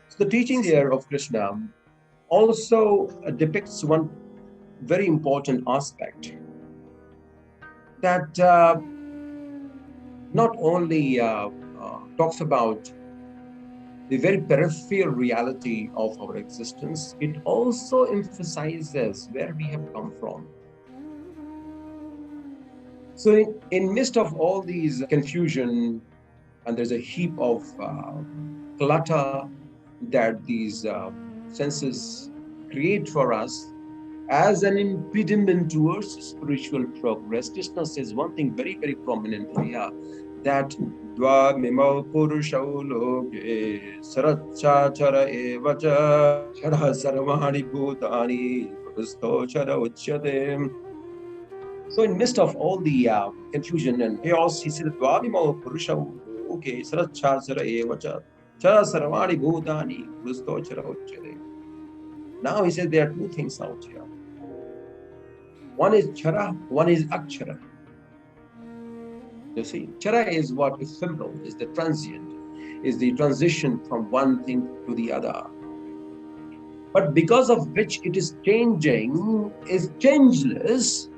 So the teaching here of Krishna also depicts one very important aspect, that not only talks about the very peripheral reality of our existence, it also emphasizes where we have come from. So in midst of all these confusion, and there's a heap of clutter that these senses create for us as an impediment towards spiritual progress, Krishna says one thing very, very prominently here, that Dvamimau Purushau Loke Sarachachara Evacha Chara Sarvani Bhutani Kristo Chara Uchyate. So in midst of all the confusion and chaos, he said, Dvamimau Purushau Loke Sarachachara Evacha Chara Sarvani Bhutani Kristo Chara Uchyate. Now he said there are two things out here. One is chara, one is akshara. You see, chara is what ephemeral, is the transient, is the transition from one thing to the other. But because of which it is changing, is changeless,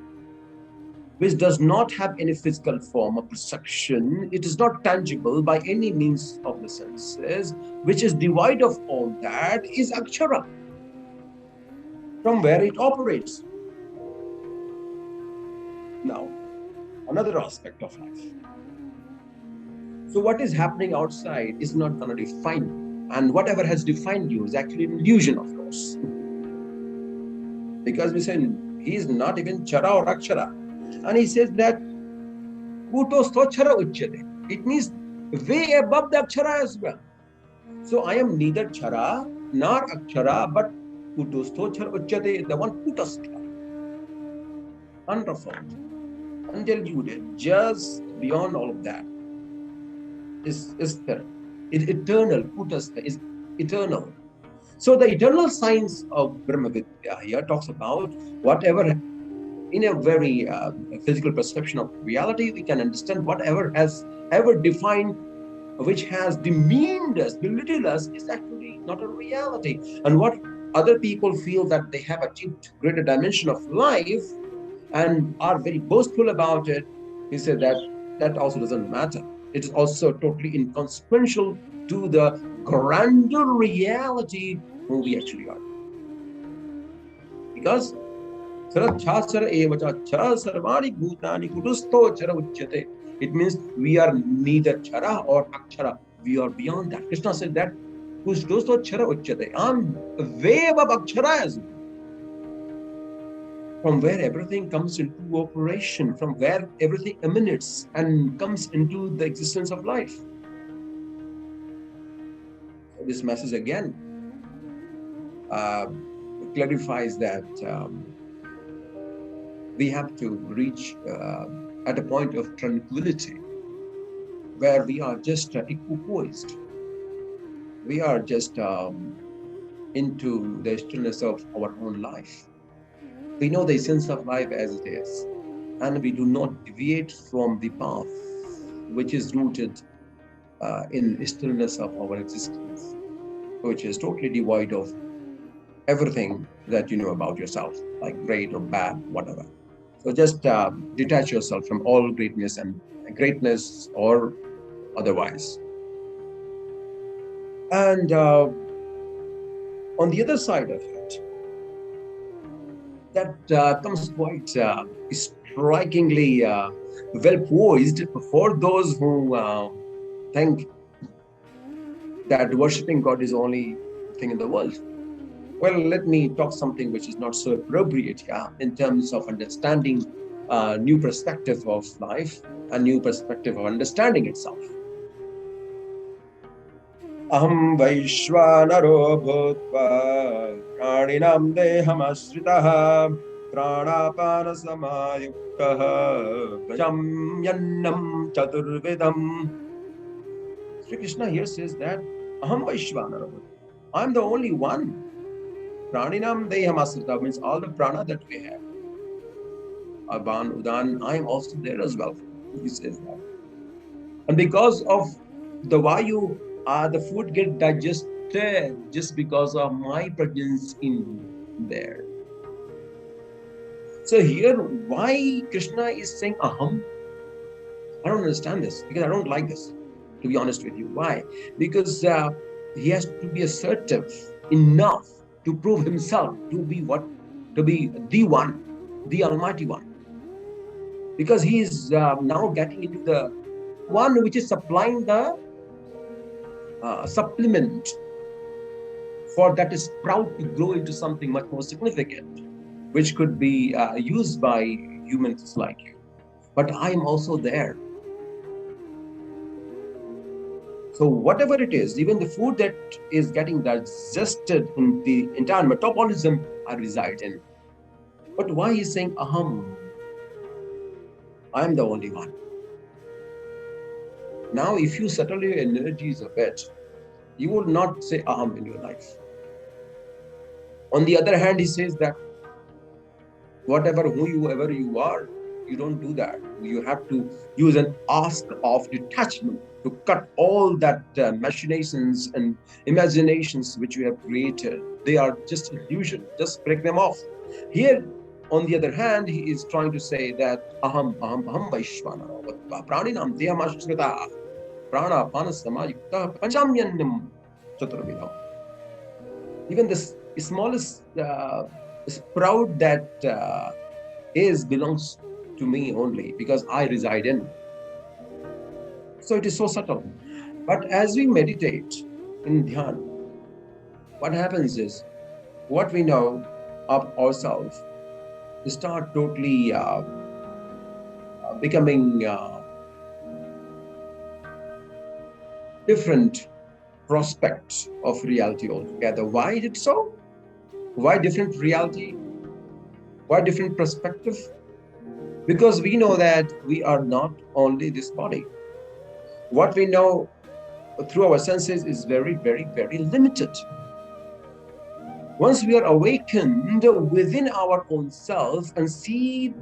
which does not have any physical form or perception. It is not tangible by any means of the senses, which is devoid of all that, is akshara, from where it operates. Now, another aspect of life. So what is happening outside is not going to define you. And whatever has defined you is actually an illusion, of course. Because we say he is not even chara or akshara. And he says that kuto stochara uchyate. It means way above the akshara as well. So I am neither chara nor akshara, but kuto stochara uchyate, the one kutastha. Unruffled, undiluted, just beyond all of that is there. Eternal, kutastha is eternal. So the eternal science of Brahma Vidya here talks about whatever, in a very physical perception of reality, we can understand whatever has ever defined, which has demeaned us, belittled us, is actually not a reality. And what other people feel that they have achieved greater dimension of life and are very boastful about it, he said that also doesn't matter. It is also totally inconsequential to the grander reality who we actually are. Because it means we are neither chara or akshara. We are beyond that. Krishna said that I'm way above akshara as well. From where everything comes into operation, from where everything emanates and comes into the existence of life. So this message again clarifies that we have to reach at a point of tranquility where we are just equipoised. We are just into the stillness of our own life. We know the essence of life as it is, and we do not deviate from the path which is rooted in the stillness of our existence, which is totally devoid of everything that you know about yourself, like great or bad, whatever. So just detach yourself from all greatness or otherwise. And on the other side of it, that comes quite strikingly well poised for those who think that worshipping God is the only thing in the world. Well, let me talk something which is not so appropriate here in terms of understanding a new perspective of life, a new perspective of understanding itself. Aham Vaishvanaro Bhutva Praninam Dehamashritaha Pranapana Samayuktaha Vajam Yannam Chaturvidam. Sri Krishna here says that Aham Vaishvanaro Bhutva, I'm the only one. Praninam Dehamashritaha means all the prana that we have. Aban, Udan, I am also there as well. He says that. And because of the Vayu, the food gets digested there just because of my presence in there. So here, why Krishna is saying aham? I don't understand this, because I don't like this, to be honest with you. Why? Because he has to be assertive enough to prove himself to be what? To be the one, the Almighty One. Because he is now getting into the one which is supplying the supplement for that sprout to grow into something much more significant, which could be used by humans like you. But I am also there. So whatever it is, even the food that is getting digested in the entire metabolism, I reside in. But why is saying aham? I am the only one. Now, if you settle your energies a bit, you will not say aham in your life. On the other hand, he says that whoever you are, you don't do that. You have to use an ask of detachment to cut all that machinations and imaginations which you have created. They are just illusion. Just break them off. Here, on the other hand, he is trying to say that aham vaishvana praninam deyamashkrita prana panasamayukta panchamyannam chaturvidam. Even the smallest sprout that belongs to me only, because I reside in. So it is so subtle. But as we meditate in dhyan, what happens is, what we know of ourselves start totally becoming different prospects of reality altogether. Why is it so? Why different reality? Why different perspective? Because we know that we are not only this body. What we know through our senses is very, very, very limited. Once we are awakened within our own self and see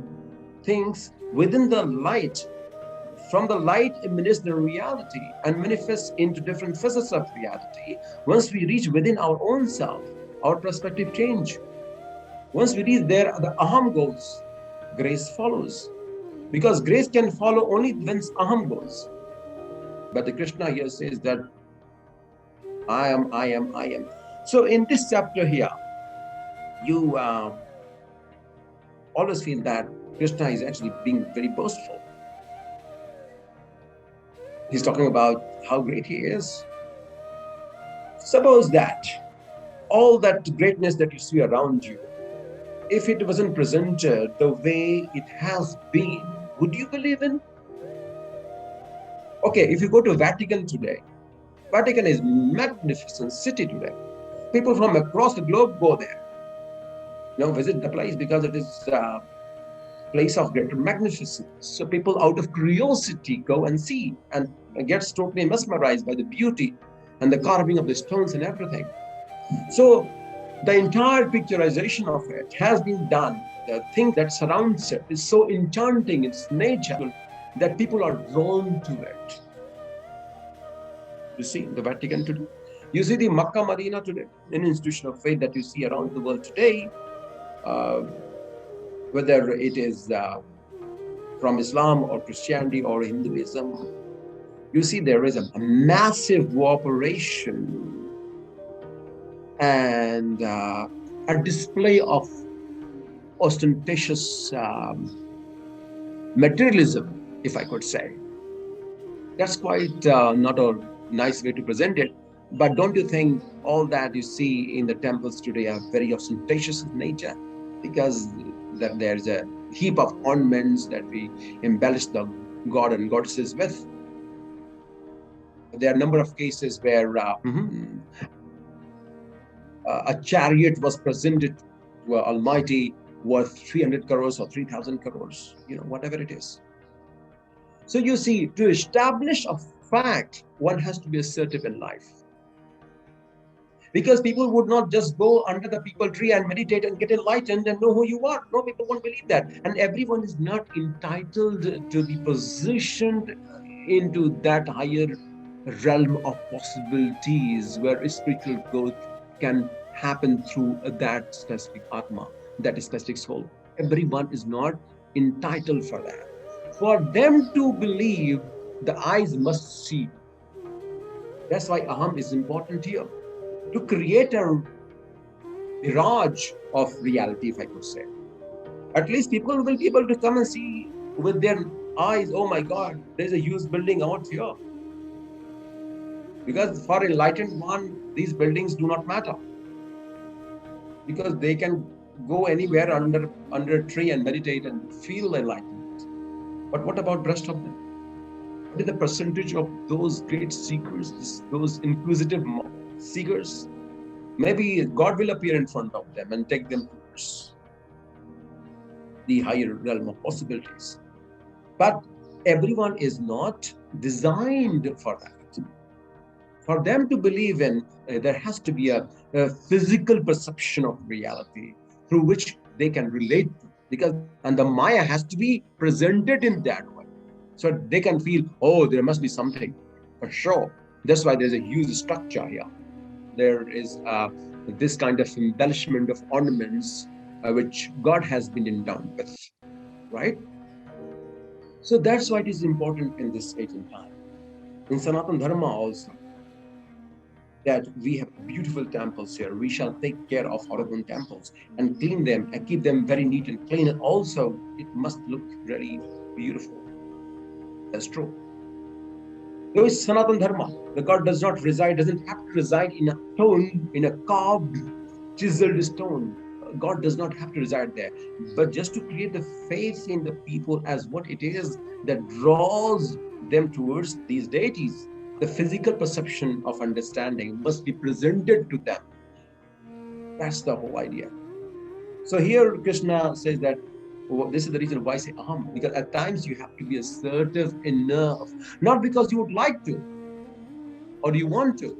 things within the light, from the light emanates the reality and manifests into different facets of reality. Once we reach within our own self, our perspective change. Once we reach there, the aham goes, grace follows. Because grace can follow only when aham goes. But the Krishna here says that I am, I am, I am. So in this chapter here, you always feel that Krishna is actually being very boastful. He's talking about how great he is. Suppose that all that greatness that you see around you, if it wasn't presented the way it has been, would you believe in? Okay, if you go to Vatican today, Vatican is a magnificent city today. People from across the globe go there. Visit the place because it is a place of greater magnificence. So people out of curiosity go and see and gets totally mesmerized by the beauty and the carving of the stones and everything. So the entire picturization of it has been done. The thing that surrounds it is so enchanting in its nature that people are drawn to it. You see the Vatican today. You see the Makkah Medina today, an institution of faith that you see around the world today, whether it is from Islam or Christianity or Hinduism. You see there is a massive cooperation and a display of ostentatious materialism, if I could say. That's quite not a nice way to present it. But don't you think all that you see in the temples today are very ostentatious in nature? Because there's a heap of ornaments that we embellish the god and goddesses with. There are a number of cases where a chariot was presented to Almighty worth 300 crores or 3,000 crores, whatever it is. So you see, to establish a fact, one has to be assertive in life. Because people would not just go under the peepal tree and meditate and get enlightened and know who you are. No, people won't believe that. And everyone is not entitled to be positioned into that higher realm of possibilities where spiritual growth can happen through that specific Atma, that specific soul. Everyone is not entitled for that. For them to believe, the eyes must see. That's why Aham is important here. To create a mirage of reality, if I could say. At least people will be able to come and see with their eyes, oh my God, there's a huge building out here. Because for enlightened one, these buildings do not matter. Because they can go anywhere under a tree and meditate and feel enlightenment. But what about the rest of them? What is the percentage of those great seekers, those inquisitive seekers? Maybe God will appear in front of them and take them towards the higher realm of possibilities. But everyone is not designed for that. For them to believe in, there has to be a physical perception of reality through which they can relate to. Because, and the Maya has to be presented in that way. So they can feel, oh, there must be something for sure. That's why there's a huge structure here. There is this kind of embellishment of ornaments which God has been endowed with, right? So that's why it is important in this age and time. In Sanatana Dharma also, that we have beautiful temples here. We shall take care of our own temples and clean them and keep them very neat and clean. And also, it must look really beautiful. That's true. Though it's Sanatana Dharma, the God does not reside, doesn't have to reside in a stone, in a carved, chiseled stone. God does not have to reside there. But just to create the faith in the people as what it is that draws them towards these deities, the physical perception of understanding must be presented to them. That's the whole idea. So here Krishna says that this is the reason why I say aham, because at times you have to be assertive enough, not because you would like to or you want to,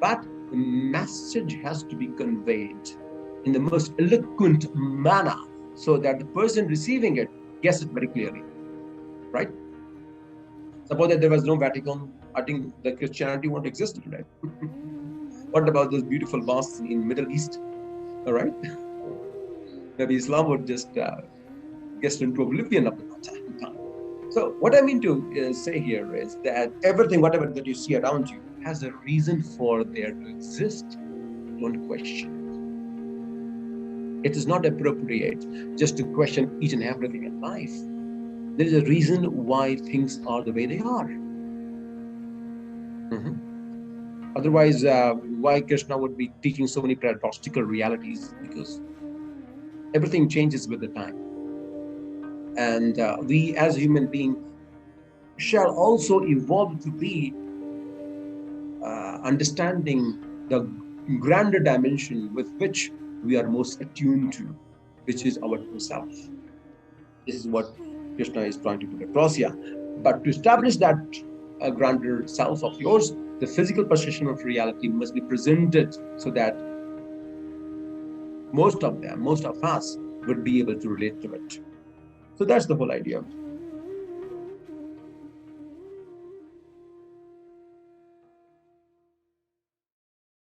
but the message has to be conveyed in the most eloquent manner so that the person receiving it gets it very clearly, right? Suppose that there was no Vatican, I think the Christianity won't exist today. What about those beautiful mosques in Middle East? All right, maybe Islam would just get into oblivion of the time. So what I mean to say here is that everything, whatever that you see around you, has a reason for there to exist. Don't question it. It is not appropriate just to question each and everything in life. There is a reason why things are the way they are. Otherwise, why Krishna would be teaching so many paradoxical realities? Because everything changes with the time. And we as human beings shall also evolve to be understanding the grander dimension with which we are most attuned to, which is our true self. This is what Krishna is trying to put across here. But to establish that grander self of yours, the physical perception of reality must be presented so that most of us would be able to relate to it. So that's the whole idea.